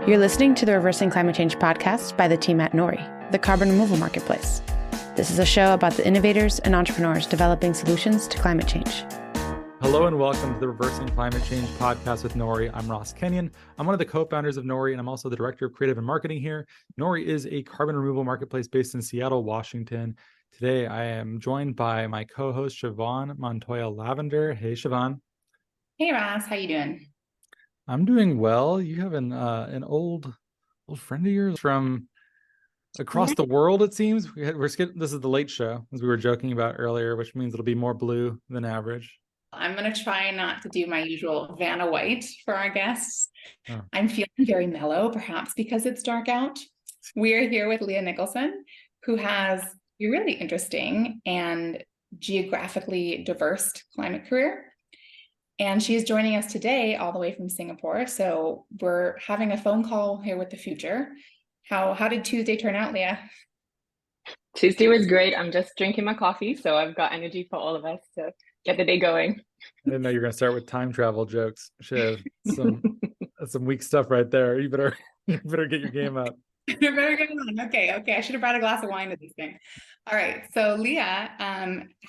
You're listening to the Reversing Climate Change podcast by the team at Nori, the carbon removal marketplace. This is a show about the innovators and entrepreneurs developing solutions to climate change. Hello and welcome to the Reversing Climate Change podcast with Nori. I'm Ross Kenyon. I'm one of the co-founders of Nori, and I'm also the director of creative and marketing here. Nori is a carbon removal marketplace based in Seattle, Washington. Today, I am joined by my co-host, Siobhan Montoya-Lavender. Hey, Siobhan. Hey, Ross. How you doing? I'm doing well. You have an old friend of yours from across the world, it seems. This is the late show, as we were joking about earlier, which means it'll be more blue than average. I'm going to try not to do my usual Vanna White for our guests. Oh. I'm feeling very mellow, perhaps because it's dark out. We're here with Lia Nicholson, who has a really interesting and geographically diverse climate career. And she's joining us today all the way from Singapore. So we're having a phone call here with the future. How did Tuesday turn out, Lia? Tuesday was great. I'm just drinking my coffee, so I've got energy for all of us to get the day going. I didn't know you were going to start with time travel jokes. Shiv, some weak stuff right there. You better get your game up. You better get on. Okay. I should have brought a glass of wine to this thing. All right. So Lia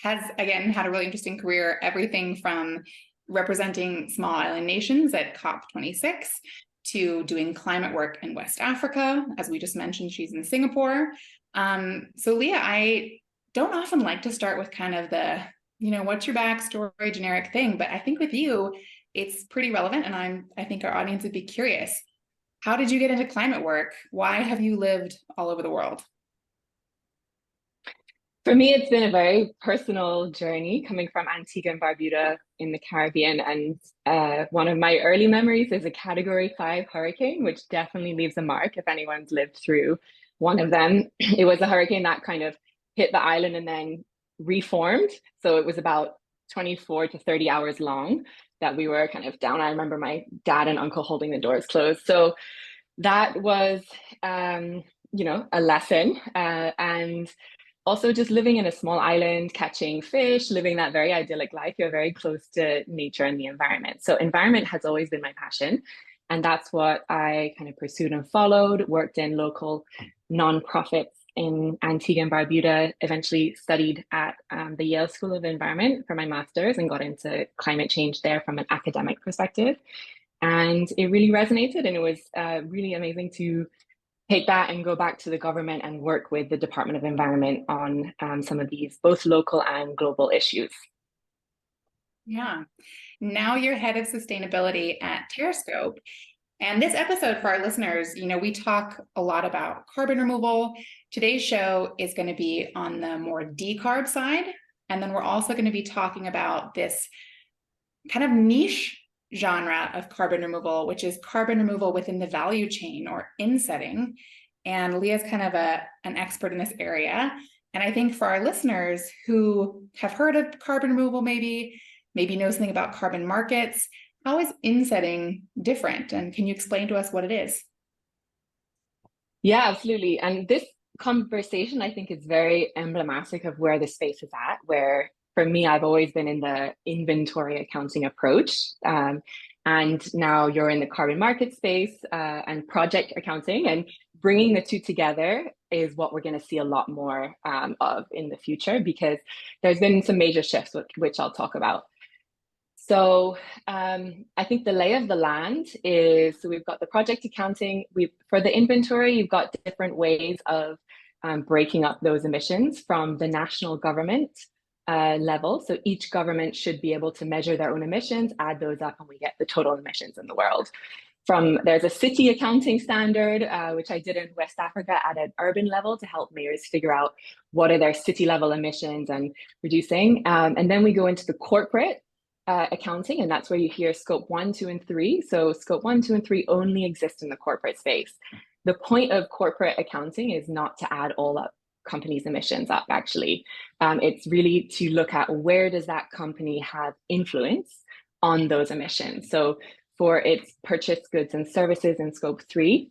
has, again, had a really interesting career, everything from representing small island nations at COP26 to doing climate work in West Africa. As we just mentioned, she's in Singapore. So Lia, I don't often like to start with kind of the, what's your backstory generic thing, but I think with you, it's pretty relevant. And I think our audience would be curious. How did you get into climate work? Why have you lived all over the world? For me, it's been a very personal journey coming from Antigua and Barbuda in the Caribbean. And one of my early memories is a Category 5 hurricane, which definitely leaves a mark if anyone's lived through one of them. It was a hurricane that kind of hit the island and then reformed. So it was about 24 to 30 hours long that we were kind of down. I remember my dad and uncle holding the doors closed. So that was, a lesson. And also just living in a small island, catching fish, living that very idyllic life. You're very close to nature and the environment. So environment has always been my passion. And that's what I kind of pursued and followed, worked in local nonprofits in Antigua and Barbuda, eventually studied at the Yale School of Environment for my master's and got into climate change there from an academic perspective. And it really resonated, and it was really amazing to take that and go back to the government and work with the Department of Environment on some of these both local and global issues. Yeah. Now you're head of sustainability at Terrascope. And this episode for our listeners, we talk a lot about carbon removal. Today's show is going to be on the more decarb side. And then we're also going to be talking about this kind of niche genre of carbon removal, which is carbon removal within the value chain, or insetting. And Leah's kind of an expert in this area. And I think for our listeners who have heard of carbon removal, maybe know something about carbon markets, how is insetting different? And can you explain to us what it is? Yeah, absolutely. And this conversation, I think, is very emblematic of where the space is at, where for me, I've always been in the inventory accounting approach. And now you're in the carbon market space and project accounting, and bringing the two together is what we're going to see a lot more of in the future, because there's been some major shifts, which I'll talk about. So I think the lay of the land is, so we've got the project accounting. For the inventory, you've got different ways of breaking up those emissions from the national government level. So each government should be able to measure their own emissions, add those up, and we get the total emissions in the world. There's a city accounting standard, which I did in West Africa at an urban level to help mayors figure out what are their city level emissions and reducing. And then we go into the corporate accounting, and that's where you hear scope 1, 2, and 3. So scope 1, 2, and 3 only exist in the corporate space. The point of corporate accounting is not to add all up companies' emissions up, actually. It's really to look at where does that company have influence on those emissions. So for its purchased goods and services in scope 3,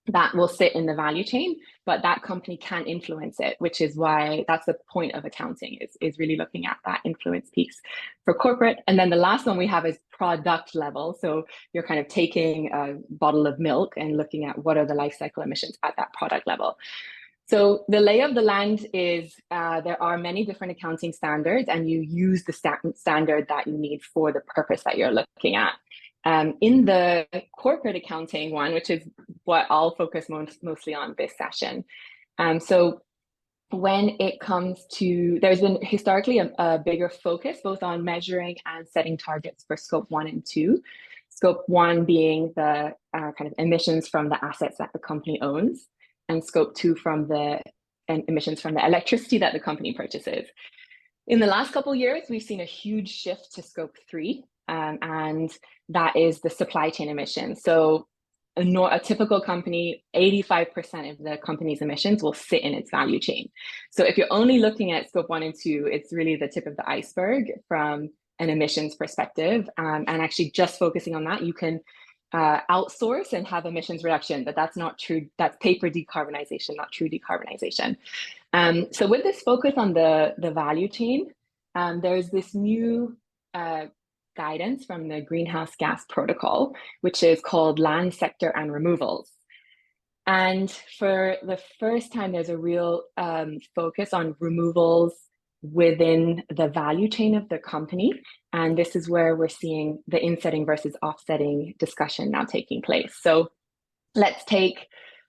that will sit in the value chain. but that company can influence it, which is why that's the point of accounting, is really looking at that influence piece for corporate. And then the last one we have is product level. So you're kind of taking a bottle of milk and looking at what are the life cycle emissions at that product level. So the lay of the land is there are many different accounting standards, and you use the standard that you need for the purpose that you're looking at. In the corporate accounting one, which is what I'll focus mostly on this session. So when it comes to, there's been historically a bigger focus both on measuring and setting targets for scope 1 and 2. Scope 1 being the kind of emissions from the assets that the company owns, and scope 2 from the emissions from the electricity that the company purchases. In the last couple of years, we've seen a huge shift to scope 3, and that is the supply chain emissions. So a typical company, 85% of the company's emissions will sit in its value chain. So if you're only looking at scope 1 and 2, it's really the tip of the iceberg from an emissions perspective. And actually just focusing on that, you can outsource and have emissions reduction, but that's not true. That's paper decarbonization, not true decarbonization. So with this focus on the value chain, there's this new guidance from the Greenhouse Gas Protocol, which is called Land Sector and Removals. And for the first time, there's a real focus on removals within the value chain of the company. And this is where we're seeing the insetting versus offsetting discussion now taking place. So let's take,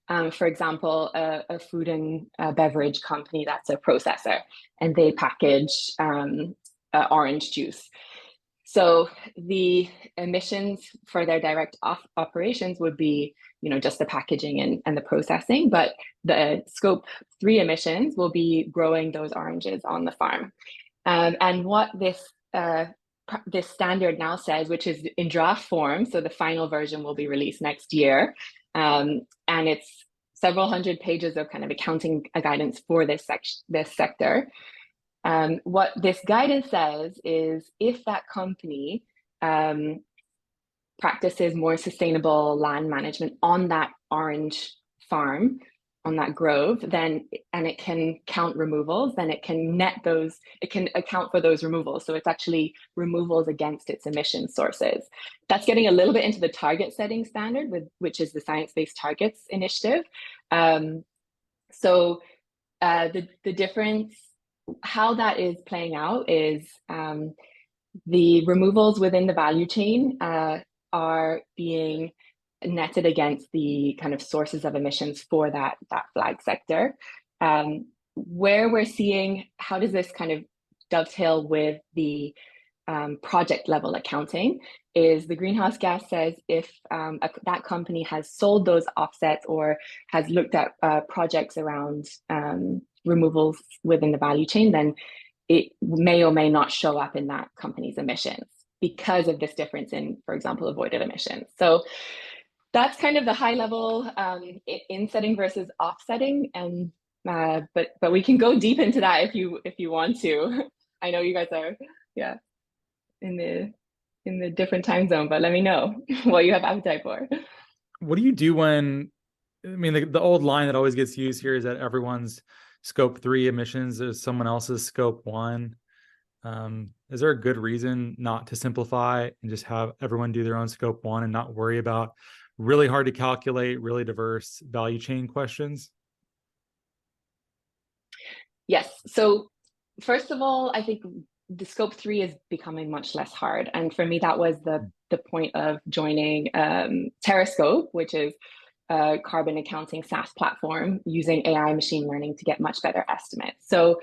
for example, a food and beverage company that's a processor, and they package orange juice. So the emissions for their direct operations would be, just the packaging and the processing, but the scope 3 emissions will be growing those oranges on the farm. And what this standard now says, which is in draft form, so the final version will be released next year, and it's several hundred pages of kind of accounting guidance for this sector. What this guidance says is if that company practices more sustainable land management on that orange farm, on that grove, and it can count removals, then it can it can account for those removals. So it's actually removals against its emission sources. That's getting a little bit into the target setting standard, which is the Science-Based Targets Initiative. So the difference, how that is playing out is the removals within the value chain are being netted against the kind of sources of emissions for that flag sector. Where we're seeing, how does this kind of dovetail with the project level accounting, is the greenhouse gas says if that company has sold those offsets or has looked at projects around removals within the value chain, then it may or may not show up in that company's emissions because of this difference in, for example, avoided emissions. So that's kind of the high level insetting versus offsetting, and but we can go deep into that if you want to. I know you guys are in the different time zone, but let me know what you have appetite for. What do you do when, the old line that always gets used here is that everyone's scope 3 emissions is someone else's scope 1. Is there a good reason not to simplify and just have everyone do their own scope 1 and not worry about really hard to calculate, really diverse value chain questions? Yes. So first of all, I think the scope 3 is becoming much less hard. And for me, that was the point of joining Terrascope, which is a carbon accounting SaaS platform using AI machine learning to get much better estimates. So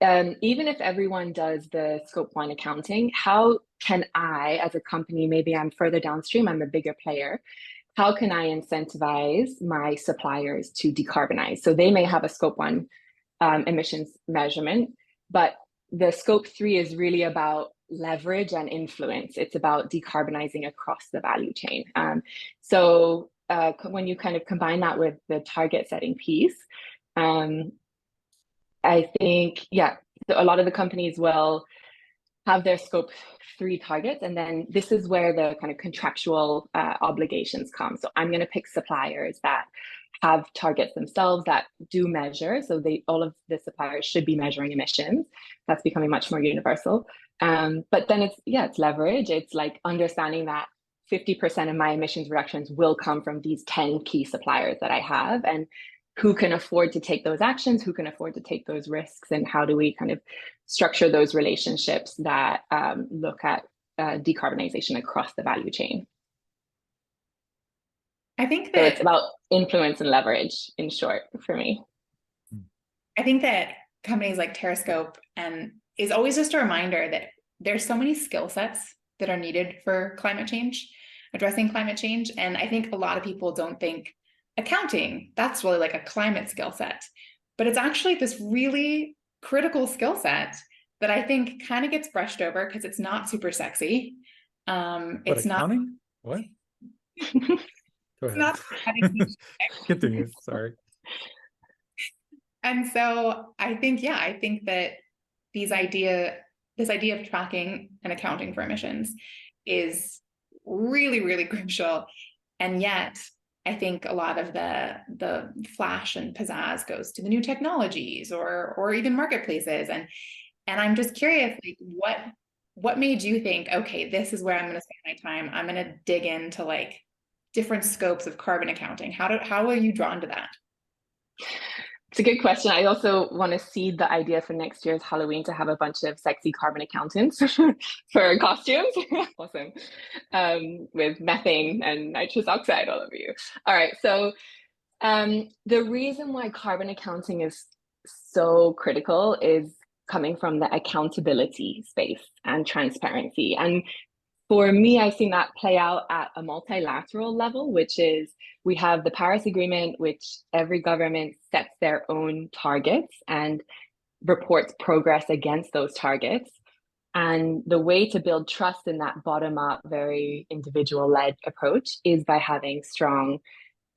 even if everyone does the scope 1 accounting, how can I, as a company, maybe I'm further downstream, I'm a bigger player, how can I incentivize my suppliers to decarbonize? So they may have a scope 1 emissions measurement, but the scope 3 is really about leverage and influence. It's about decarbonizing across the value chain. So when you kind of combine that with the target setting piece, I think, so a lot of the companies will have their scope 3 targets, and then this is where the kind of contractual obligations come. So I'm going to pick suppliers that have targets themselves that do measure. So all of the suppliers should be measuring emissions. That's becoming much more universal. But then it's leverage. It's like understanding that 50% of my emissions reductions will come from these 10 key suppliers that I have, and who can afford to take those actions, who can afford to take those risks, and how do we kind of structure those relationships that look at decarbonization across the value chain. I think So that it's about influence and leverage, in short, for me. I think that companies like Terrascope is always just a reminder that there's so many skill sets that are needed for climate change, addressing climate change. And I think a lot of people don't think accounting, that's really like a climate skill set, but it's actually this really critical skill set that I think kind of gets brushed over because it's not super sexy. It's accounting? Not. What? Go ahead. Not Continue. Sorry. And so I think that this idea of tracking and accounting for emissions is really, really crucial. And yet I think a lot of the flash and pizzazz goes to the new technologies or even marketplaces. And I'm just curious, like, what made you think, okay, this is where I'm going to spend my time. I'm going to dig into like different scopes of carbon accounting. How are you drawn to that? It's a good question. I also want to seed the idea for next year's Halloween to have a bunch of sexy carbon accountants for costumes. Awesome. With methane and nitrous oxide, all of you. All right. So the reason why carbon accounting is so critical is coming from the accountability space and transparency. And for me, I've seen that play out at a multilateral level, which is we have the Paris Agreement, which every government sets their own targets and reports progress against those targets. And the way to build trust in that bottom-up, very individual-led approach is by having strong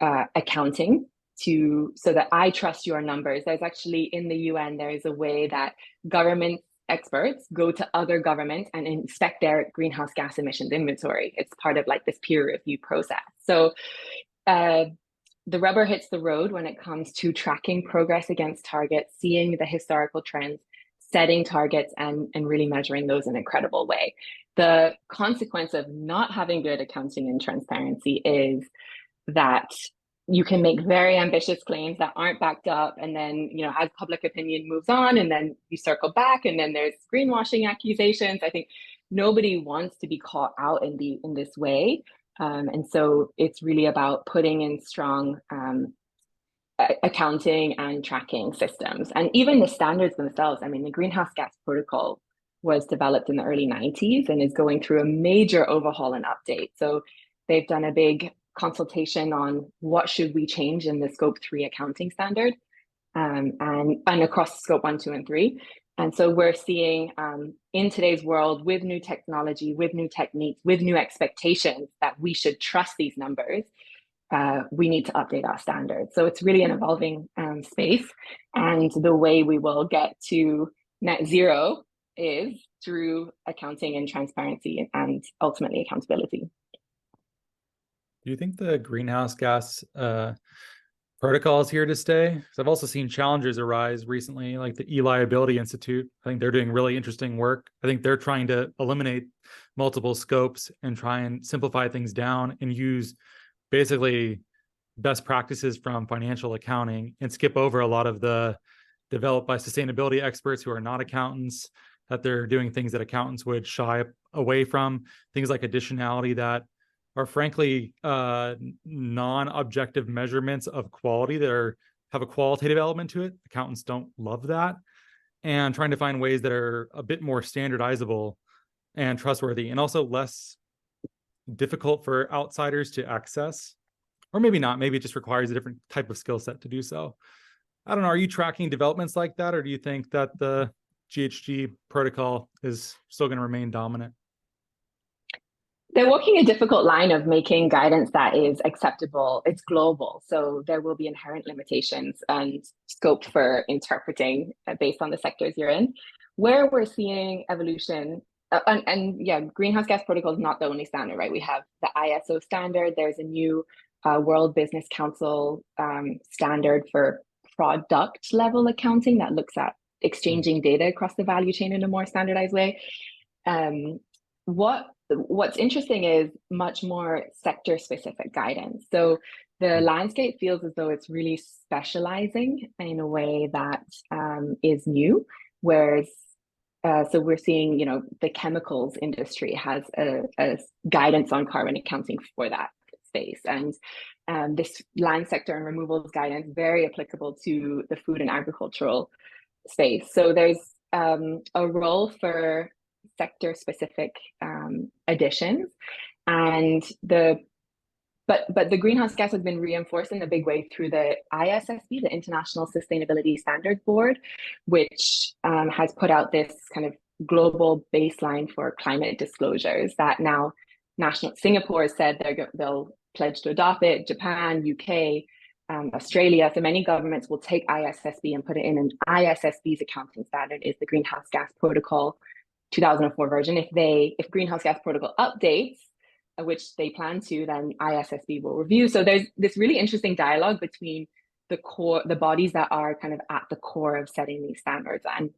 accounting so that I trust your numbers. There's actually in the UN, there is a way that government experts go to other governments and inspect their greenhouse gas emissions inventory. It's part of like this peer review process. So the rubber hits the road when it comes to tracking progress against targets, seeing the historical trends, setting targets, and really measuring those in a credible way. The consequence of not having good accounting and transparency is that you can make very ambitious claims that aren't backed up, and then, you know, as public opinion moves on, and then you circle back, and then there's greenwashing accusations. I think nobody wants to be caught out in this way, and so it's really about putting in strong accounting and tracking systems, and even the standards themselves. I mean, the Greenhouse Gas Protocol was developed in the early 90s and is going through a major overhaul and update. So they've done a big consultation on what should we change in the scope 3 accounting standard, and across scope 1, 2, and 3. And so we're seeing in today's world, with new technology, with new techniques, with new expectations that we should trust these numbers, we need to update our standards. So it's really an evolving space. And the way we will get to net zero is through accounting and transparency and ultimately accountability. Do you think the greenhouse gas protocol is here to stay? Because I've also seen challenges arise recently, like the E-Liability Institute. I think they're doing really interesting work. I think they're trying to eliminate multiple scopes and try and simplify things down and use basically best practices from financial accounting and skip over a lot of the developed by sustainability experts who are not accountants, that they're doing things that accountants would shy away from, things like additionality that are frankly non-objective measurements of quality that have a qualitative element to it. Accountants don't love that. And trying to find ways that are a bit more standardizable and trustworthy, and also less difficult for outsiders to access. Or maybe not, maybe it just requires a different type of skill set to do so. I don't know, are you tracking developments like that, or do you think that the GHG protocol is still going to remain dominant? They're walking a difficult line of making guidance that is acceptable. It's global, so there will be inherent limitations and scope for interpreting based on the sectors you're in. Where we're seeing evolution, and yeah, greenhouse gas protocol is not the only standard, right? We have the ISO standard. There's a new World Business Council standard for product level accounting that looks at exchanging data across the value chain in a more standardized way. What's interesting is much more sector specific guidance. So the landscape feels as though it's really specializing in a way that is new, whereas so we're seeing, the chemicals industry has a guidance on carbon accounting for that space, and this land sector and removals guidance very applicable to the food and agricultural space. So there's a role for sector specific additions, and but the greenhouse gas has been reinforced in a big way through the ISSB, the International Sustainability Standards Board, which has put out this kind of global baseline for climate disclosures that now Singapore has said they'll pledge to adopt it, Japan, UK, Australia. So many governments will take ISSB and put it in, an ISSB's accounting standard is the Greenhouse Gas Protocol 2004 version. If Greenhouse Gas Protocol updates, which they plan to, then ISSB will review. So there's this really interesting dialogue between the bodies that are kind of at the core of setting these standards and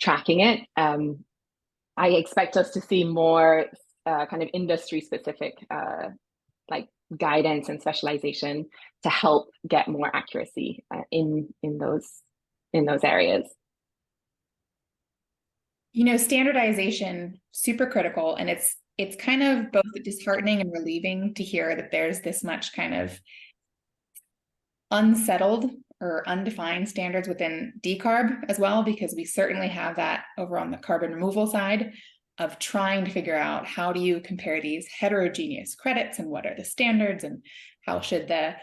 tracking it. I expect us to see more kind of industry specific like guidance and specialization to help get more accuracy in those areas. Standardization, super critical, and it's kind of both disheartening and relieving to hear that there's this much kind of unsettled or undefined standards within decarb as well, because we certainly have that over on the carbon removal side of trying to figure out how do you compare these heterogeneous credits and what are the standards and how should the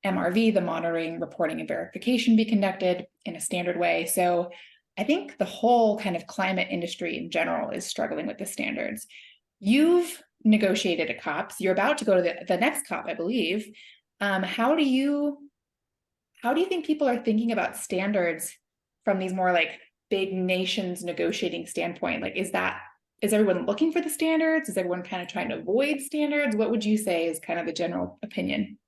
MRV, the monitoring, reporting, and verification be conducted in a standard way. So I think the whole kind of climate industry in general is struggling with the standards. You've negotiated a COP. You're about to go to the next COP, I believe. How do you think people are thinking about standards from these more like big nations negotiating standpoint? Like, is everyone looking for the standards? Is everyone kind of trying to avoid standards? What would you say is kind of the general opinion?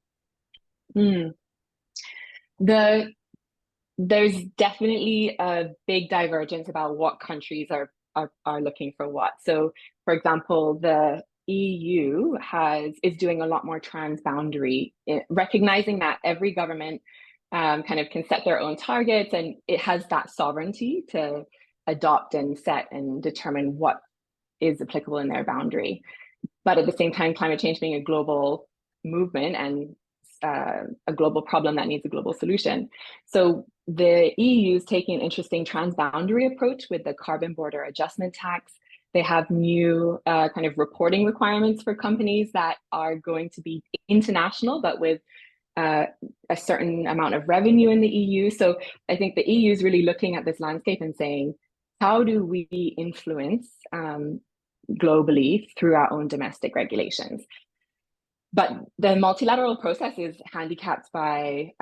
There's definitely a big divergence about what countries are looking for what. So, for example, the EU is doing a lot more transboundary, recognizing that every government kind of can set their own targets, and it has that sovereignty to adopt and set and determine what is applicable in their boundary. But at the same time, climate change being a global movement and a global problem that needs a global solution. So the EU is taking an interesting transboundary approach with the carbon border adjustment tax. They have new kind of reporting requirements for companies that are going to be international, but with a certain amount of revenue in the EU. So I think the EU is really looking at this landscape and saying, how do we influence globally through our own domestic regulations? But the multilateral process is handicapped by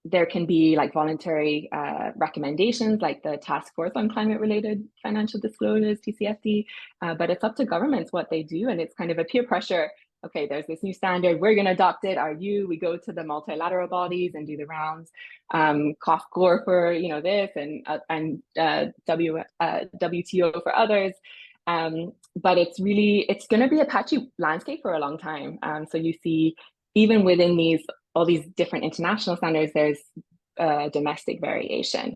there can be like voluntary recommendations like the Task Force on Climate-Related Financial Disclosures, TCFD, but it's up to governments what they do, and it's kind of a peer pressure. Okay, there's this new standard, we're going to adopt it. We go to the multilateral bodies and do the rounds, cough gore for this, and WTO for others. But it's going to be a patchy landscape for a long time. So you see, even within all these different international standards, there's domestic variation.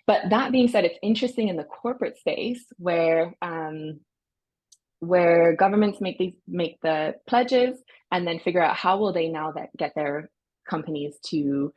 But that being said, it's interesting in the corporate space where governments make the pledges and then figure out how will they now get their companies to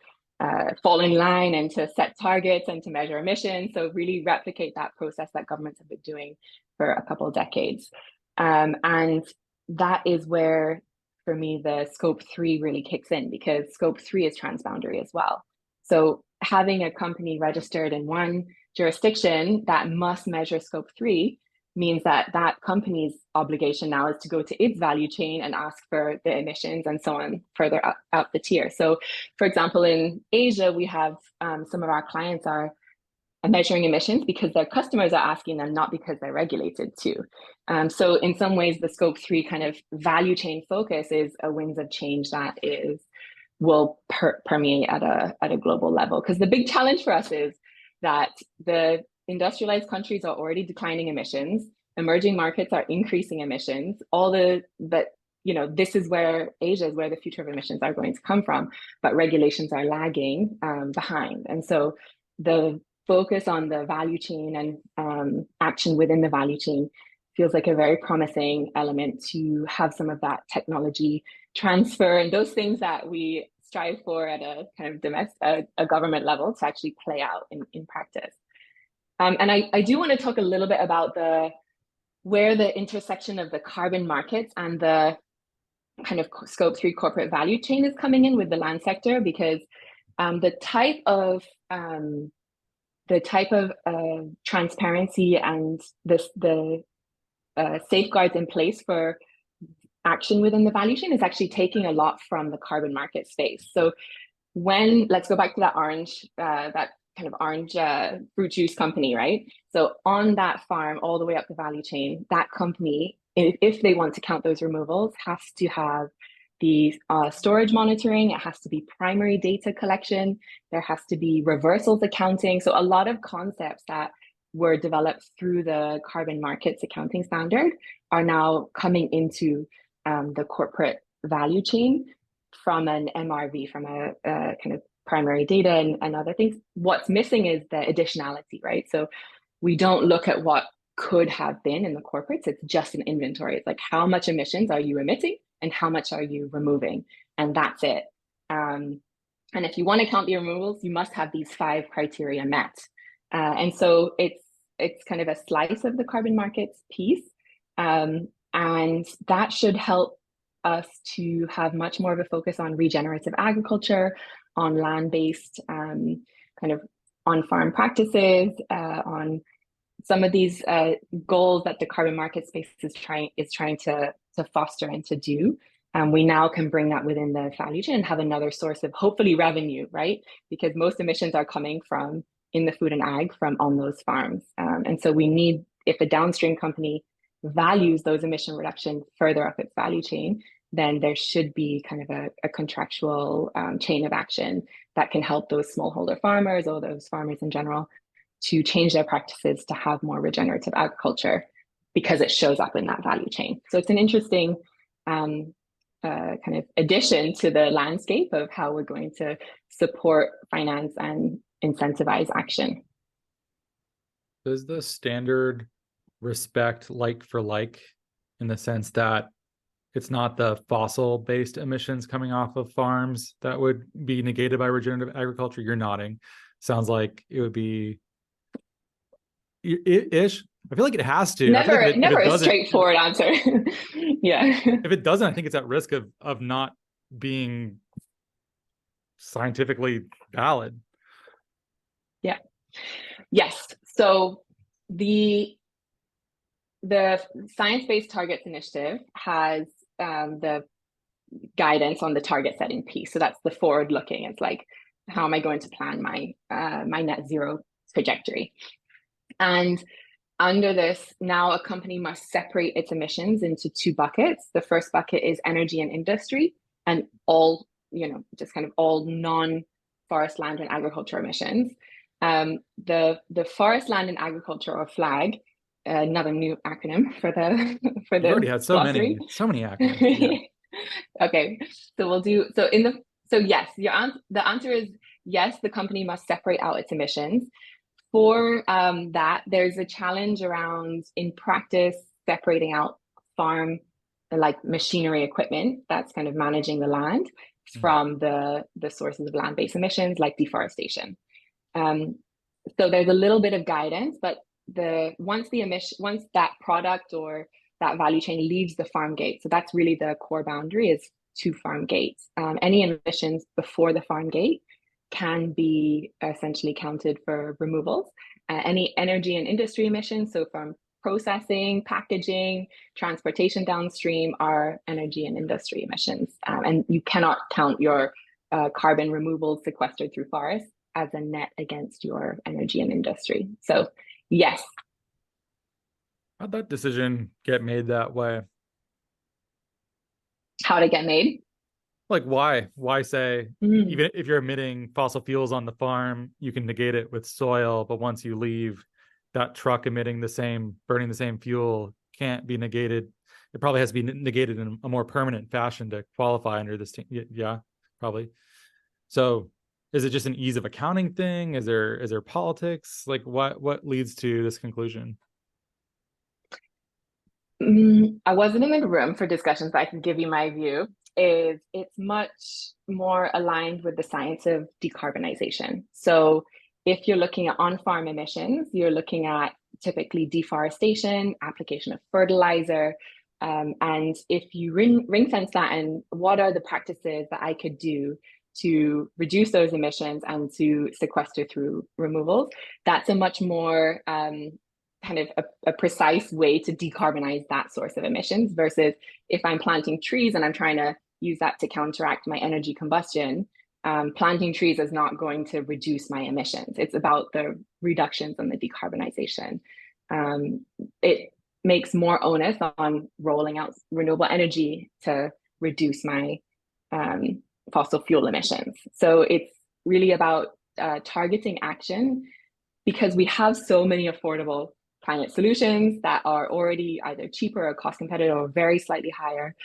fall in line and to set targets and to measure emissions. So really replicate that process that governments have been doing for a couple of decades. And that is where, for me, the scope 3 really kicks in, because scope 3 is transboundary as well. So having a company registered in one jurisdiction that must measure scope 3 means that company's obligation now is to go to its value chain and ask for the emissions and so on further out the tier. So, for example, in Asia, we have some of our clients are measuring emissions because their customers are asking them, not because they're regulated to. So in some ways, the scope 3 kind of value chain focus is a winds of change that will permeate at a global level. Because the big challenge for us is that the industrialized countries are already declining emissions, emerging markets are increasing emissions, this is where Asia is where the future of emissions are going to come from, but regulations are lagging behind. And so the focus on the value chain and action within the value chain feels like a very promising element to have some of that technology transfer and those things that we strive for at a kind of a government level to actually play out in practice. And I do want to talk a little bit about where the intersection of the carbon markets and the kind of scope 3 corporate value chain is coming in with the land sector, because the type of transparency and the safeguards in place for action within the value chain is actually taking a lot from the carbon market space. So let's go back to that orange fruit juice company, right? So on that farm, all the way up the value chain, that company, if they want to count those removals, has to have the storage monitoring, it has to be primary data collection, there has to be reversals accounting. So a lot of concepts that were developed through the carbon markets accounting standard are now coming into the corporate value chain from an MRV, from a kind of primary data and other things. What's missing is the additionality, right? So we don't look at what could have been in the corporates, it's just an inventory. It's like, how much emissions are you emitting and how much are you removing? And that's it. And if you want to count the removals, you must have these 5 criteria met. And so it's kind of a slice of the carbon markets piece. And that should help us to have much more of a focus on regenerative agriculture, on land-based kind of on-farm practices, on some of these goals that the carbon market space is trying to foster and to do. We now can bring that within the value chain and have another source of hopefully revenue, right? Because most emissions are coming from in the food and ag from on those farms. And so we need, if a downstream company values those emission reductions further up its value chain, then there should be kind of a contractual chain of action that can help those smallholder farmers or those farmers in general to change their practices to have more regenerative agriculture because it shows up in that value chain. So it's an interesting kind of addition to the landscape of how we're going to support, finance, and incentivize action. Does the standard respect like for like in the sense that it's not the fossil-based emissions coming off of farms that would be negated by regenerative agriculture? You're nodding. Sounds like it would be ish. I feel like it has to. Never a straightforward answer. Yeah. If it doesn't, I think it's at risk of not being scientifically valid. Yeah. Yes. So the Science-Based Targets Initiative has the guidance on the target setting piece. So that's the forward looking. It's like, how am I going to plan my net zero trajectory? And under this, now a company must separate its emissions into 2 buckets. The first bucket is energy and industry, and all, just kind of all non-forest, land, and agriculture emissions. The forest, land, and agriculture, or FLAG, another new acronym for the You've already had so many acronyms. Yeah. Okay, so yes, the answer is yes, the company must separate out its emissions. For that, there's a challenge around, in practice, separating out farm, like machinery equipment that's kind of managing the land from the sources of land-based emissions like deforestation. So there's a little bit of guidance, but once that product or that value chain leaves the farm gate, so that's really the core boundary, is to farm gates. Any emissions before the farm gate can be essentially counted for removals. Any energy and industry emissions, so from processing, packaging, transportation downstream, are energy and industry emissions. And you cannot count your carbon removals sequestered through forests as a net against your energy and industry. So yes. How'd that decision get made that way? How'd it get made? Like, why say, even if you're emitting fossil fuels on the farm, you can negate it with soil, but once you leave, that truck burning the same fuel can't be negated. It probably has to be negated in a more permanent fashion to qualify under this. Yeah, probably. So is it just an ease of accounting thing? Is there politics? Like what leads to this conclusion? I wasn't in the room for discussions, but I can give you my view. It's much more aligned with the science of decarbonization. So if you're looking at on-farm emissions, you're looking at typically deforestation, application of fertilizer, and if you ring fence that, and what are the practices that I could do to reduce those emissions and to sequester through removals, that's a much more kind of a precise way to decarbonize that source of emissions versus if I'm planting trees and I'm trying to use that to counteract my energy combustion. Planting trees is not going to reduce my emissions. It's about the reductions and the decarbonization. It makes more onus on rolling out renewable energy to reduce my fossil fuel emissions. So it's really about targeting action because we have so many affordable climate solutions that are already either cheaper or cost competitive or very slightly higher.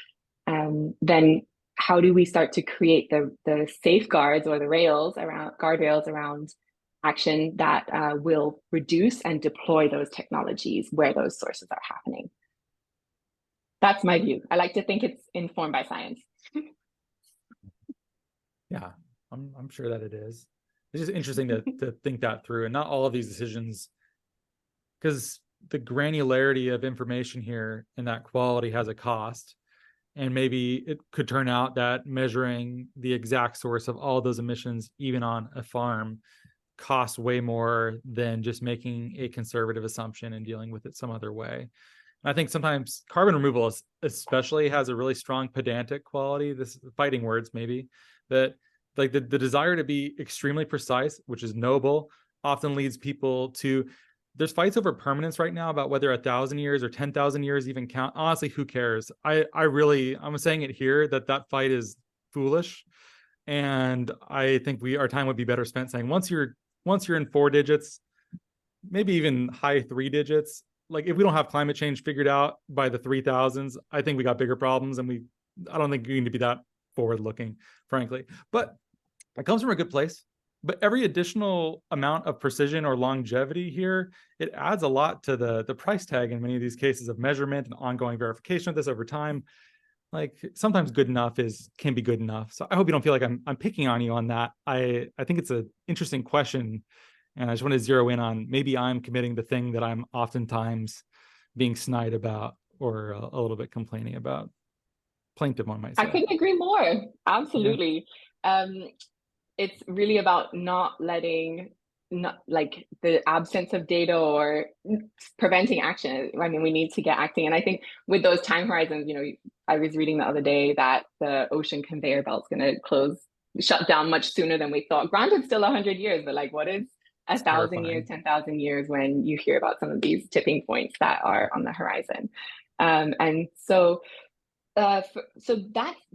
Then how do we start to create the safeguards or the guardrails around action that will reduce and deploy those technologies where those sources are happening? That's my view. I like to think it's informed by science. Yeah, I'm sure that it is. It's just interesting to think that through, and not all of these decisions, because the granularity of information here and that quality has a cost. And maybe it could turn out that measuring the exact source of all those emissions, even on a farm, costs way more than just making a conservative assumption and dealing with it some other way. And I think sometimes carbon removal especially has a really strong pedantic quality, this fighting words maybe, that like the desire to be extremely precise, which is noble, often leads people to, there's fights over permanence right now about whether 1,000 years or 10,000 years even count. Honestly, who cares? I'm saying it here that fight is foolish. And I think our time would be better spent saying once you're in 4 digits, maybe even high 3 digits, like if we don't have climate change figured out by the 3000s, I think we got bigger problems, and I don't think we need to be that forward looking, frankly. But it comes from a good place. But every additional amount of precision or longevity here, it adds a lot to the price tag in many of these cases of measurement and ongoing verification of this over time. Like sometimes good enough can be good enough. So I hope you don't feel like I'm picking on you on that. I think it's an interesting question, and I just want to zero in on maybe I'm committing the thing that I'm oftentimes being snide about or a little bit complaining about. Plaintive, one might say. I couldn't agree more. Absolutely. Yeah. It's really about not like the absence of data or preventing action. I mean, we need to get acting. And I think with those time horizons, I was reading the other day that the ocean conveyor belt's going to shut down much sooner than we thought. Granted, still 100 years, but like, what is 1,000 years, 10,000 years when you hear about some of these tipping points that are on the horizon? And so that's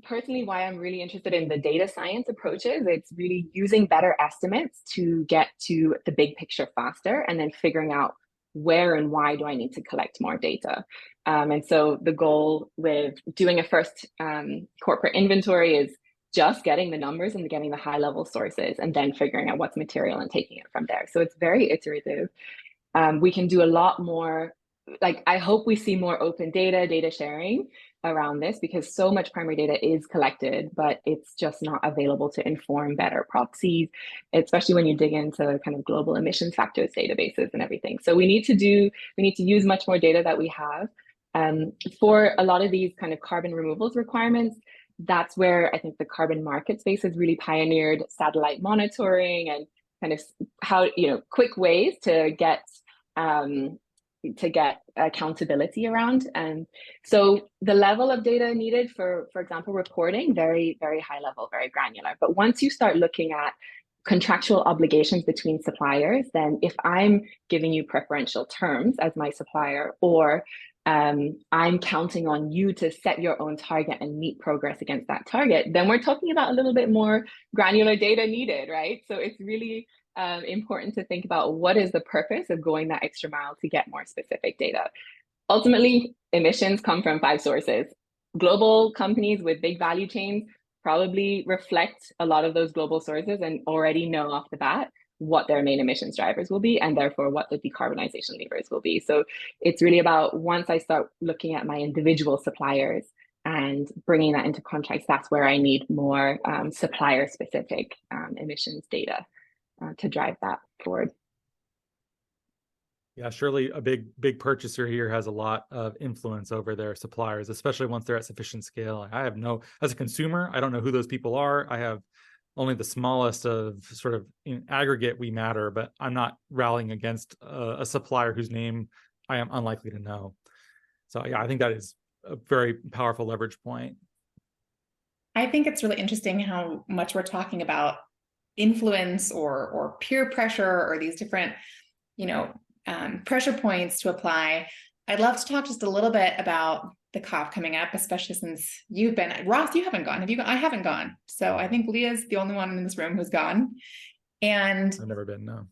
personally why I'm really interested in the data science approaches. It's really using better estimates to get to the big picture faster, and then figuring out where and why do I need to collect more data. And so the goal with doing a first corporate inventory is just getting the numbers and getting the high level sources, and then figuring out what's material and taking it from there. So it's very iterative. We can do a lot more. Like, I hope we see more open data sharing around this, because so much primary data is collected, but it's just not available to inform better proxies, especially when you dig into kind of global emissions factors databases and everything. So we need to use much more data that we have. For a lot of these kind of carbon removals requirements, that's where I think the carbon market space has really pioneered satellite monitoring and kind of how, quick ways to get accountability around. And so the level of data needed for example, reporting, very, very high level, very granular. But once you start looking at contractual obligations between suppliers, then if I'm giving you preferential terms as my supplier, or I'm counting on you to set your own target and meet progress against that target, then we're talking about a little bit more granular data needed, right? So it's really important to think about what is the purpose of going that extra mile to get more specific data. Ultimately, emissions come from 5 sources. Global companies with big value chains probably reflect a lot of those global sources and already know off the bat what their main emissions drivers will be, and therefore what the decarbonization levers will be. So it's really about, once I start looking at my individual suppliers and bringing that into context, that's where I need more supplier specific emissions data to drive that forward. Yeah, surely a big purchaser here has a lot of influence over their suppliers, especially once they're at sufficient scale. I have as a consumer, I don't know who those people are. I have only the smallest of sort of in aggregate we matter, but I'm not rallying against a supplier whose name I am unlikely to know. So yeah, I think that is a very powerful leverage point. I think it's really interesting how much we're talking about influence or peer pressure or these different, pressure points to apply. I'd love to talk just a little bit about the COP coming up, especially since you've been, Ross, you haven't gone. Have you gone? I haven't gone. So I think Leah's the only one in this room who's gone. And I've never been, no.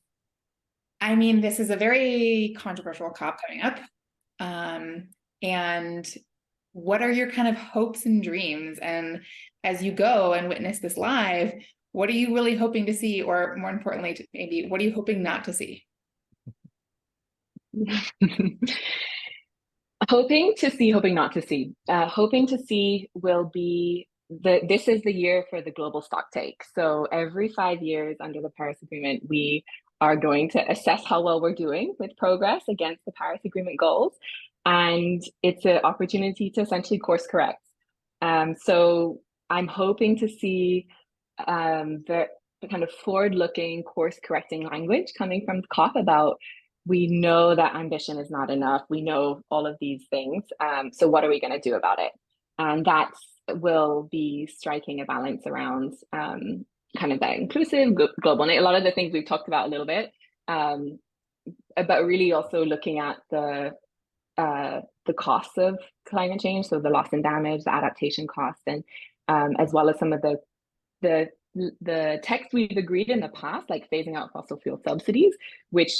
I mean, this is a very controversial COP coming up. And what are your kind of hopes and dreams? And as you go and witness this live, what are you really hoping to see? Or more importantly, maybe what are you hoping not to see? Hoping to see, hoping not to see. Hoping to see will be this is the year for the global stocktake. So every 5 years under the Paris Agreement, we are going to assess how well we're doing with progress against the Paris Agreement goals. And it's an opportunity to essentially course correct. So I'm hoping to see the kind of forward-looking course correcting language coming from COP about, we know that ambition is not enough. We know all of these things. So what are we going to do about it? And that will be striking a balance around kind of that inclusive, global, and a lot of the things we've talked about a little bit, but really also looking at the costs of climate change, so the loss and damage, the adaptation costs, and as well as some of the text we've agreed in the past, like phasing out fossil fuel subsidies, which,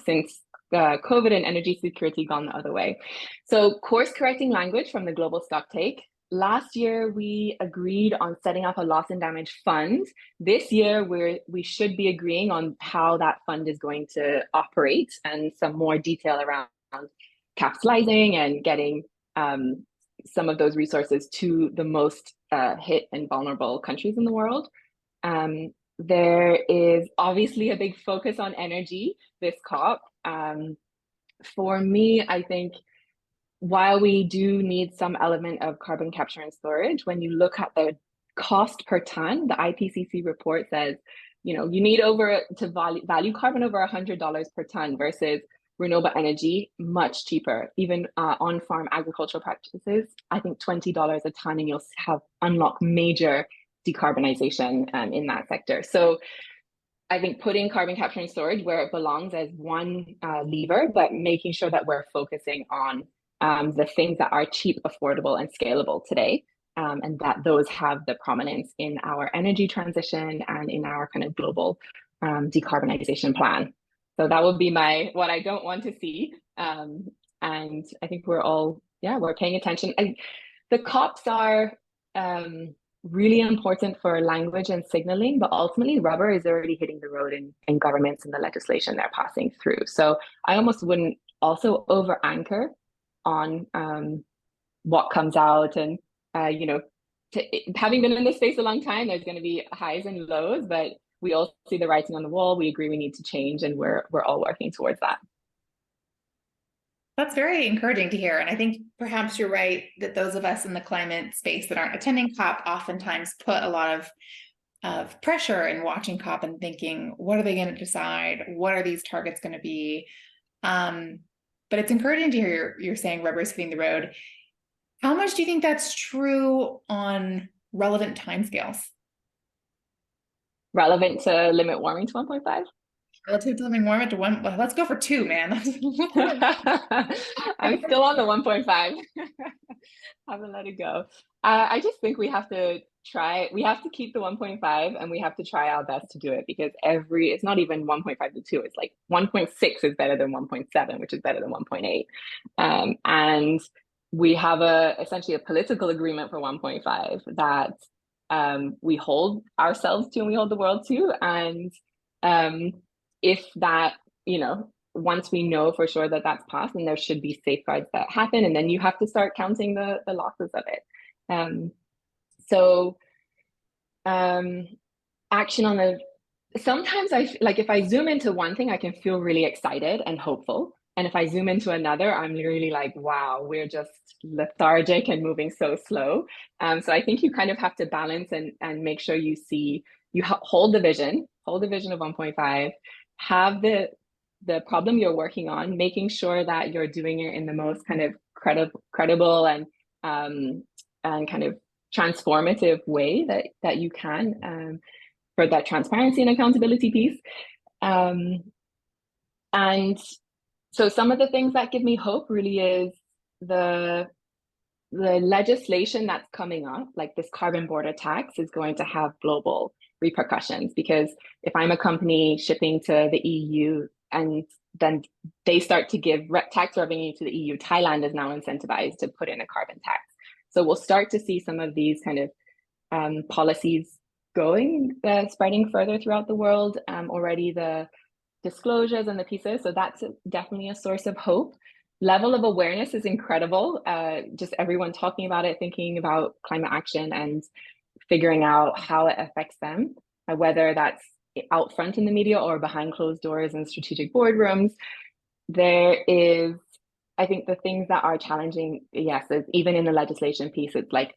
since COVID and energy security gone the other way. So course correcting language from the global stocktake. Last year, we agreed on setting up a loss and damage fund. This year, we should be agreeing on how that fund is going to operate and some more detail around capitalizing and getting some of those resources to the most hit and vulnerable countries in the world. There is obviously a big focus on energy this COP. For me, I think while we do need some element of carbon capture and storage, when you look at the cost per ton, the IPCC report says, you need to value carbon over $100 per ton versus renewable energy much cheaper. Even on-farm agricultural practices, I think $20 a ton, and you'll have unlock major decarbonization in that sector. So I think putting carbon capture and storage where it belongs as one lever, but making sure that we're focusing on the things that are cheap, affordable, and scalable today, and that those have the prominence in our energy transition and in our kind of global decarbonization plan. So that would be what I don't want to see. And I think we're paying attention. And the COPs are really important for language and signaling, but ultimately rubber is already hitting the road in governments and the legislation they're passing through. So I almost wouldn't also over anchor on what comes out. And, having been in this space a long time, there's going to be highs and lows, but we all see the writing on the wall. We agree we need to change, and we're all working towards that. That's very encouraging to hear. And I think perhaps you're right that those of us in the climate space that aren't attending COP oftentimes put a lot of pressure in watching COP and thinking, what are they going to decide? What are these targets going to be? But it's encouraging to hear you're saying rubber is hitting the road. How much do you think that's true on relevant timescales? relevant to limit warming to 1.5? Relative to living warming to one, well, let's go for 2, man. I'm still on the 1.5. Haven't let it go. I just think we have to keep the 1.5 and we have to try our best to do it, because it's not even 1.5 to 2, it's like 1.6 is better than 1.7, which is better than 1.8. And we have essentially a political agreement for 1.5 that we hold ourselves to and we hold the world to. And if that, once we know for sure that that's passed, then there should be safeguards that happen, and then you have to start counting the losses of it. Action on sometimes if I zoom into one thing, I can feel really excited and hopeful. And if I zoom into another, I'm really like, wow, we're just lethargic and moving so slow. So I think you kind of have to balance and make sure you hold the vision of 1.5, have the problem you're working on, making sure that you're doing it in the most kind of credible and kind of transformative way that you can, for that transparency and accountability piece. And so some of the things that give me hope really is the legislation that's coming up, like this carbon border tax, is going to have global repercussions, because if I'm a company shipping to the EU and then they start to give tax revenue to the EU, Thailand is now incentivized to put in a carbon tax. So we'll start to see some of these kind of policies spreading further throughout the world. Already the disclosures and the pieces, so that's definitely a source of hope. Level of awareness is incredible. Just everyone talking about it, thinking about climate action and figuring out how it affects them, whether that's out front in the media or behind closed doors in strategic boardrooms. There is, I think, the things that are challenging, yes, is even in the legislation piece, it's like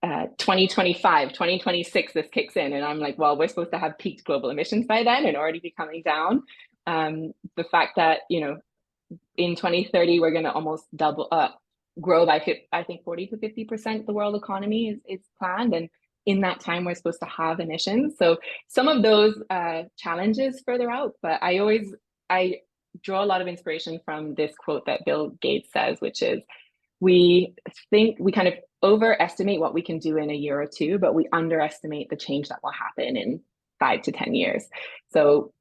2025, 2026, this kicks in. And I'm like, well, we're supposed to have peaked global emissions by then and already be coming down. The fact that, in 2030, we're going to almost grow by, I think, 40 to 50% the world economy is planned. And in that time, we're supposed to have emissions. So some of those challenges further out, but I draw a lot of inspiration from this quote that Bill Gates says, which is, we kind of overestimate what we can do in a year or two, but we underestimate the change that will happen in 5 to 10 years. So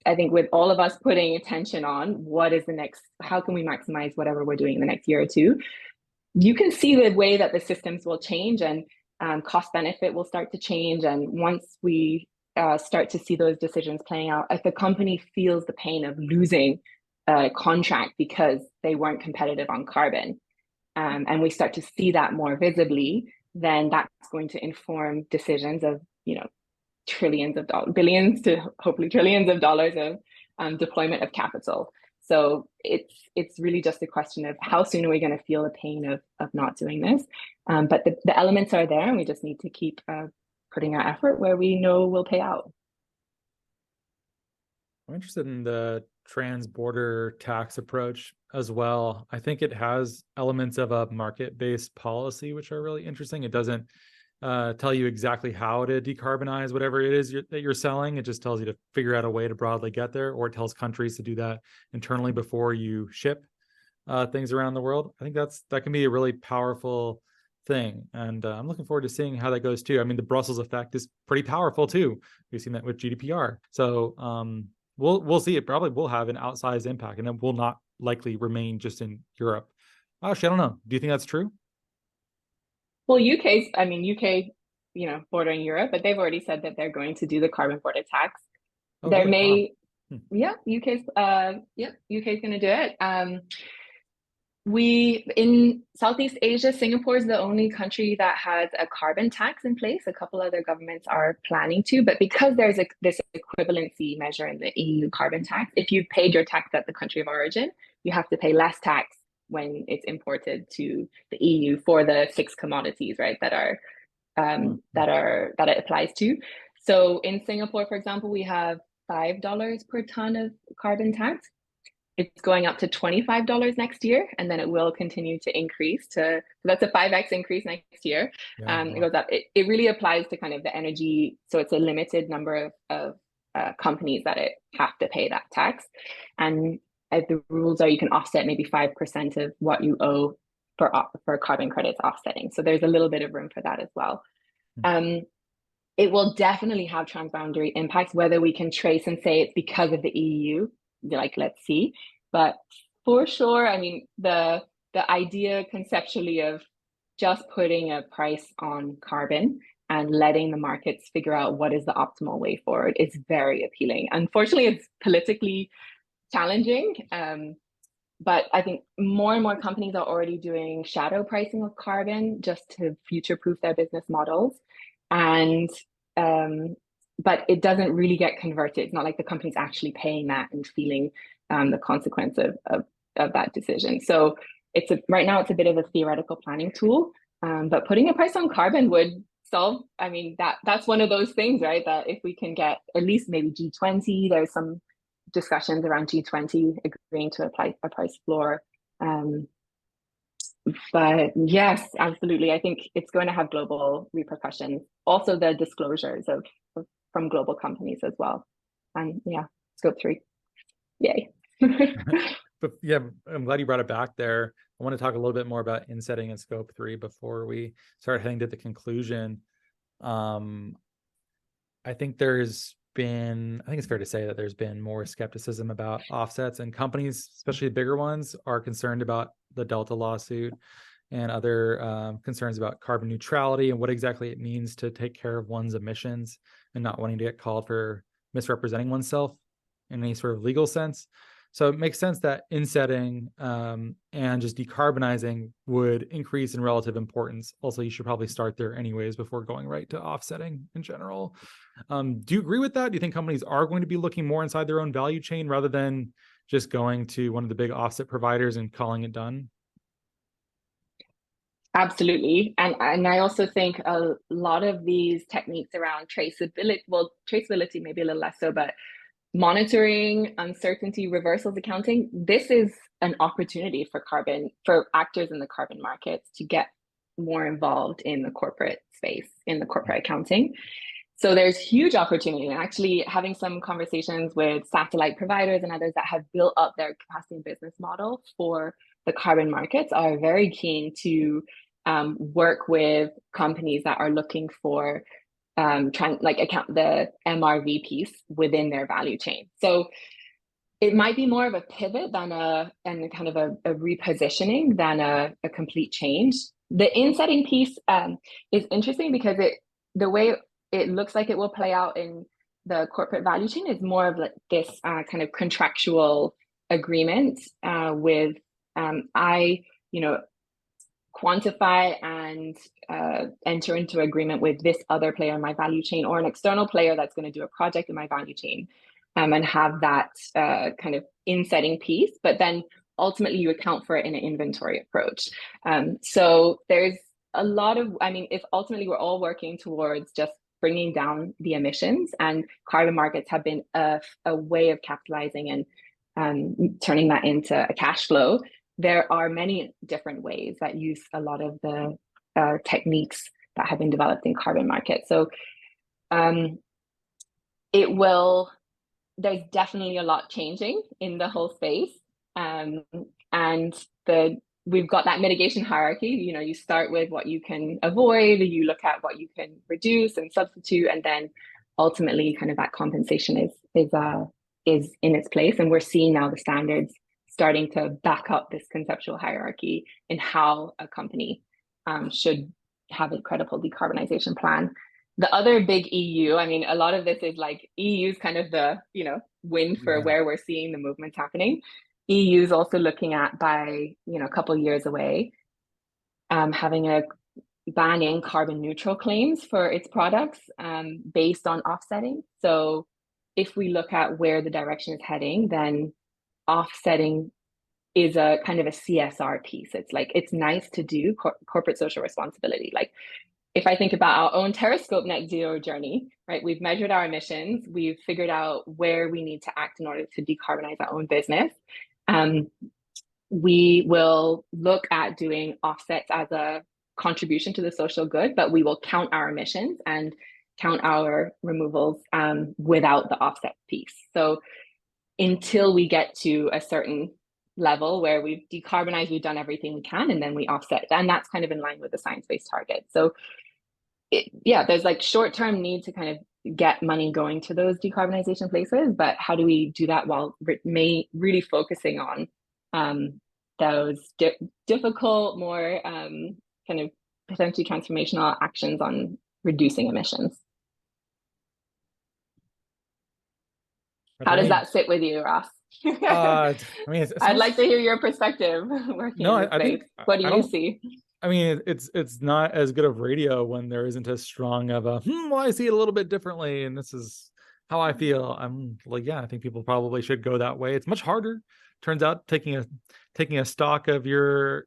I think with all of us putting attention on what is the next, how can we maximize whatever we're doing in the next year or two, you can see the way that the systems will change, and cost benefit will start to change. And once we start to see those decisions playing out, if the company feels the pain of losing a contract because they weren't competitive on carbon, and we start to see that more visibly, then that's going to inform decisions of, trillions of dollars, billions to hopefully trillions of dollars of deployment of capital. So it's really just a question of how soon are we going to feel the pain of not doing this. But the elements are there, and we just need to keep putting our effort where we know will pay out. I'm interested in the trans-border tax approach as well. I think it has elements of a market-based policy, which are really interesting. It doesn't tell you exactly how to decarbonize whatever it is that you're selling. It just tells you to figure out a way to broadly get there, or it tells countries to do that internally before you ship things around the world. I think that can be a really powerful thing, and I'm looking forward to seeing how that goes too. I mean, the Brussels effect is pretty powerful too. We've seen that with GDPR. So we'll see. It probably will have an outsized impact, and it will not likely remain just in Europe. Actually, I don't know. Do you think that's true? Well, UK, bordering Europe, but they've already said that they're going to do the carbon border tax. Oh, there really? may, Wow. UK's going to do it. In Southeast Asia, Singapore is the only country that has a carbon tax in place. A couple other governments are planning to, but because there's this equivalency measure in the EU carbon tax, if you've paid your tax at the country of origin, you have to pay less tax when it's imported to the EU for the 6 commodities, right, that it applies to. So in Singapore, for example, we have $5 per ton of carbon tax. it's going up to $25 next year, and then it will continue to increase so that's a 5x increase next year. It goes up. It really applies to kind of the energy. So it's a limited number of companies that it have to pay that tax. And the rules are you can offset maybe 5% of what you owe for carbon credits offsetting. So there's a little bit of room for that as well. It will definitely have transboundary impacts, whether we can trace and say it's because of the EU, like, let's see. But for sure, I mean, the idea conceptually of just putting a price on carbon and letting the markets figure out what is the optimal way forward is very appealing. Unfortunately, it's politically challenging. But I think more and more companies are already doing shadow pricing of carbon just to future-proof their business models. And but it doesn't really get converted. It's not like the company's actually paying that and feeling the consequence of that decision. So right now it's a bit of a theoretical planning tool, but putting a price on carbon would solve. I mean, that's one of those things, right? That if we can get at least maybe G20, there's some discussions around G20 agreeing to apply a price floor. But yes, absolutely. I think it's going to have global repercussions. Also, the disclosures from global companies as well. And yeah, scope 3. Yay. But yeah, I'm glad you brought it back there. I want to talk a little bit more about insetting and scope 3 before we start heading to the conclusion. I think it's fair to say that there's been more skepticism about offsets, and companies, especially the bigger ones, are concerned about the Delta lawsuit and other concerns about carbon neutrality and what exactly it means to take care of one's emissions and not wanting to get called for misrepresenting oneself in any sort of legal sense. So it makes sense that insetting and just decarbonizing would increase in relative importance. Also, you should probably start there anyways before going right to offsetting in general. Do you agree with that? Do you think companies are going to be looking more inside their own value chain rather than just going to one of the big offset providers and calling it done? Absolutely. And I also think a lot of these techniques around traceability maybe a little less so, but monitoring, uncertainty, reversals accounting, this is an opportunity for actors in the carbon markets to get more involved in the corporate space, in the corporate accounting. So there's huge opportunity. And actually having some conversations with satellite providers and others that have built up their capacity and business model for the carbon markets are very keen to work with companies that are looking for account the MRV piece within their value chain. So it might be more of a pivot than a repositioning than a complete change. The insetting piece is interesting because the way it looks like it will play out in the corporate value chain is more of like this kind of contractual agreement with quantify and enter into agreement with this other player in my value chain or an external player that's going to do a project in my value chain, and have that kind of insetting piece, but then ultimately you account for it in an inventory approach. So there's a lot of, if ultimately we're all working towards just bringing down the emissions, and carbon markets have been a way of capitalizing and turning that into a cash flow, there are many different ways that use a lot of the techniques that have been developed in carbon markets. So there's definitely a lot changing in the whole space. And we've got that mitigation hierarchy. You start with what you can avoid, you look at what you can reduce and substitute, and then ultimately kind of that compensation is in its place. And we're seeing now the standards starting to back up this conceptual hierarchy in how a company should have a credible decarbonization plan. The other big EU, a lot of this is like EU's kind of the, win for where we're seeing the movements happening. EU is also looking at, by, a couple of years away, banning carbon neutral claims for its products based on offsetting. So if we look at where the direction is heading, then offsetting is a kind of a CSR piece. It's like, it's nice to do corporate social responsibility. Like if I think about our own Terrascope net zero journey, right? We've measured our emissions, we've figured out where we need to act in order to decarbonize our own business. We will look at doing offsets as a contribution to the social good, but we will count our emissions and count our removals without the offset piece. So until we get to a certain level where we've decarbonized, we've done everything we can, and then we offset. And that's kind of in line with the science-based target. So there's like short-term need to kind of get money going to those decarbonization places, but how do we do that while really focusing on those difficult, more kind of potentially transformational actions on reducing emissions? How does that sit with you, Ross? I mean, I'd like to hear your perspective working in this space. What do you see? I mean, it's not as good of radio when there isn't as strong of a, well, I see it a little bit differently, and this is how I feel. I'm like, yeah, I think people probably should go that way. It's much harder. Turns out taking a stock of your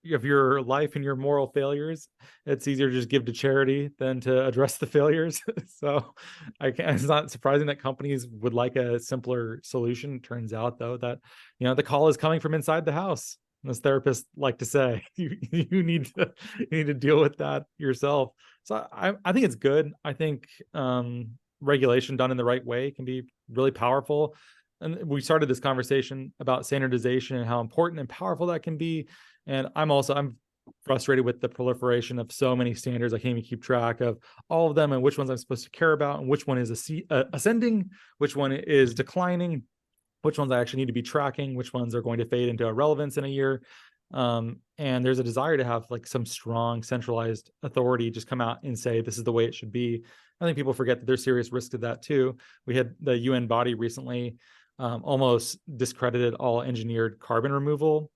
life and your moral failures, it's easier to just give to charity than to address the failures. So it's not surprising that companies would like a simpler solution. Turns out though that, the call is coming from inside the house. As therapists like to say, you need to deal with that yourself. So I think it's good. I think regulation done in the right way can be really powerful. And we started this conversation about standardization and how important and powerful that can be. And I'm frustrated with the proliferation of so many standards. I can't even keep track of all of them and which ones I'm supposed to care about and which one is ascending, which one is declining, which ones I actually need to be tracking, which ones are going to fade into irrelevance in a year. And there's a desire to have like some strong centralized authority just come out and say, this is the way it should be. I think people forget that there's serious risk to that too. We had the UN body recently almost discredited all engineered carbon removal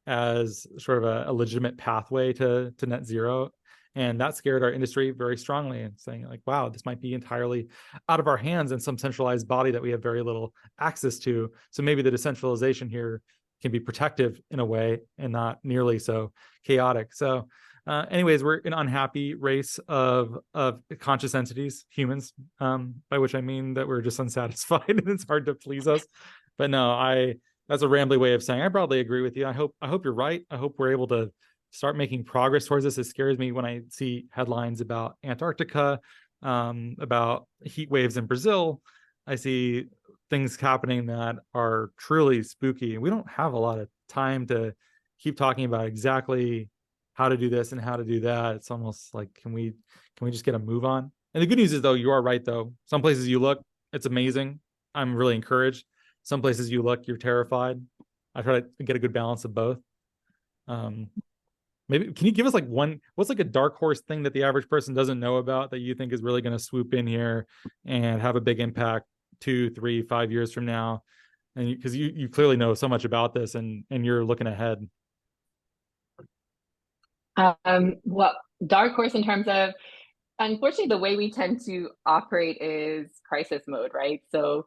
as sort of a legitimate pathway to net zero. And that scared our industry very strongly and saying like, wow, this might be entirely out of our hands in some centralized body that we have very little access to. So maybe the decentralization here can be protective in a way and not nearly so chaotic. So anyways, we're an unhappy race of conscious entities, humans, by which I mean that we're just unsatisfied and it's hard to please us. But no, that's a rambly way of saying I broadly agree with you. I hope you're right. I hope we're able to start making progress towards this. It scares me when I see headlines about Antarctica, about heat waves in Brazil. I see things happening that are truly spooky. We don't have a lot of time to keep talking about exactly how to do this and how to do that. It's almost like, can we just get a move on? And the good news is though, you are right though. Some places you look, it's amazing. I'm really encouraged. Some places you look, you're terrified. I try to get a good balance of both. Maybe can you give us like what's like a dark horse thing that the average person doesn't know about that you think is really going to swoop in here and have a big impact 2, 3, 5 years from now? And because you clearly know so much about this and you're looking ahead. Well, dark horse in terms of, unfortunately, the way we tend to operate is crisis mode, right? So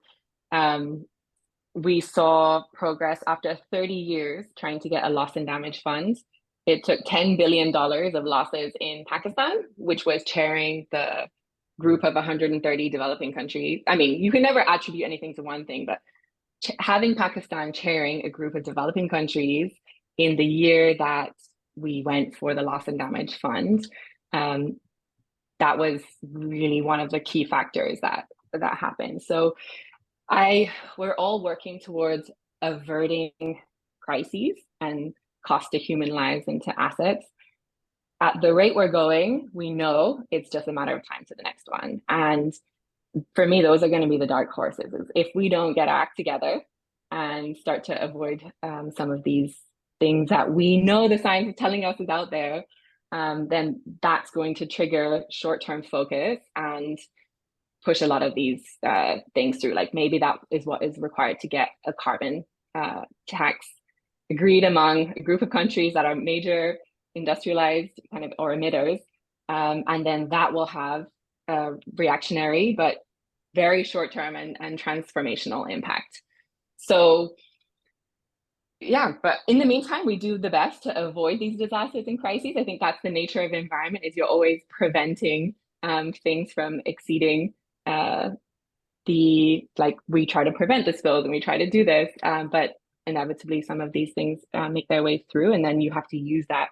we saw progress after 30 years trying to get a loss and damage fund. It took $10 billion of losses in Pakistan, which was chairing the group of 130 developing countries. I mean, you can never attribute anything to one thing, but having Pakistan chairing a group of developing countries in the year that we went for the loss and damage fund, that was really one of the key factors that happened. So we're all working towards averting crises and cost to human lives and to assets. At the rate we're going, we know it's just a matter of time to the next one. And for me, those are going to be the dark horses. If we don't get our act together and start to avoid some of these things that we know the science is telling us is out there, then that's going to trigger short-term focus and push a lot of these things through. Like maybe that is what is required to get a carbon tax agreed among a group of countries that are major industrialized kind of or emitters. And then that will have a reactionary, but very short-term and transformational impact. So yeah, but in the meantime, we do the best to avoid these disasters and crises. I think that's the nature of the environment, is you're always preventing things from exceeding we try to prevent the spills and we try to do this, but inevitably some of these things make their way through, and then you have to use that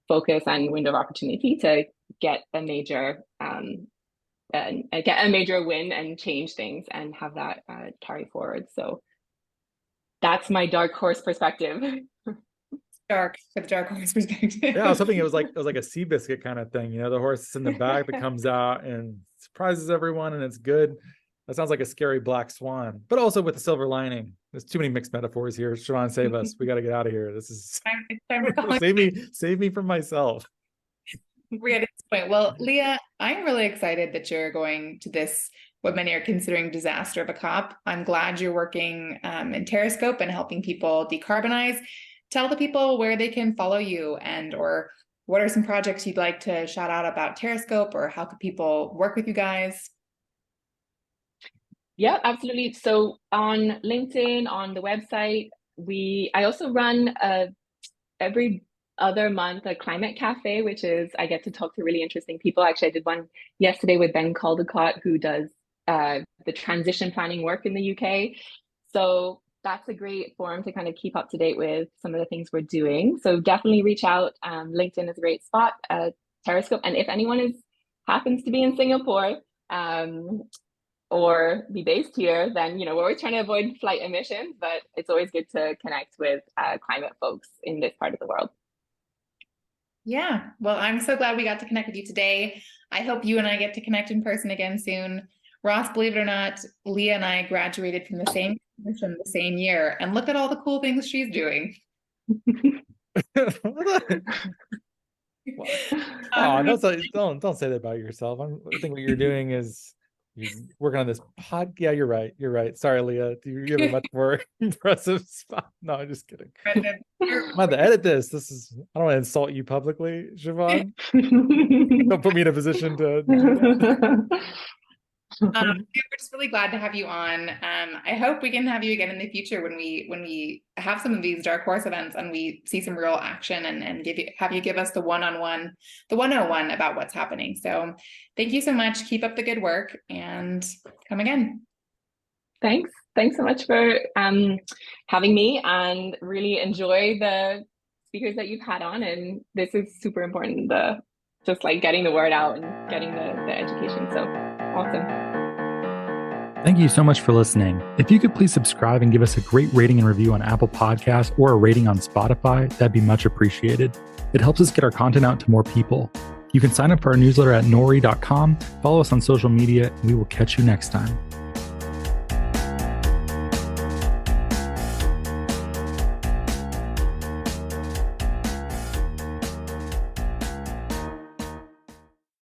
focus and window of opportunity to get a major win and change things and have that carry forward. So that's my dark horse perspective. Dark horse perspective. Yeah, I was hoping it was like a Seabiscuit kind of thing. The horse is in the back that comes out and surprises everyone, and it's good. That sounds like a scary black swan, but also with a silver lining. There's too many mixed metaphors here. Siobhan, save us. We got to get out of here. This is save me from myself. We're at this point. Well, Leah, I'm really excited that you're going to this, what many are considering disaster of a COP. I'm glad you're working in Terrascope and helping people decarbonize. Tell the people where they can follow you, and or what are some projects you'd like to shout out about Terrascope, or how could people work with you guys? Yeah, absolutely. So on LinkedIn, on the website, I also run every other month a climate cafe, which is I get to talk to really interesting people. Actually, I did one yesterday with Ben Caldecott, who does the transition planning work in the UK. So that's a great forum to kind of keep up to date with some of the things we're doing. So definitely reach out. LinkedIn is a great spot. Terrascope, and if anyone happens to be in Singapore or be based here, then we're always trying to avoid flight emissions, but it's always good to connect with climate folks in this part of the world. Yeah, well, I'm so glad we got to connect with you today. I hope you and I get to connect in person again soon. Ross, believe it or not, Leah and I graduated from the same position the same year, and look at all the cool things she's doing. Don't say that about yourself. I think what you're doing is you're working on this pod. Yeah, you're right. Sorry, Leah. You have a much more impressive spot. No, I'm just kidding. I'm about to edit this. I don't want to insult you publicly, Siobhan. Don't put me in a position to. We're just really glad to have you on. I hope we can have you again in the future when we have some of these dark horse events and we see some real action and have you give us the 101 about what's happening. So thank you so much. Keep up the good work and come again. Thanks so much for having me, and really enjoy the speakers that you've had on. And this is super important, just like getting the word out and getting the education. So awesome. Thank you so much for listening. If you could please subscribe and give us a great rating and review on Apple Podcasts or a rating on Spotify, that'd be much appreciated. It helps us get our content out to more people. You can sign up for our newsletter at nori.com, follow us on social media, and we will catch you next time.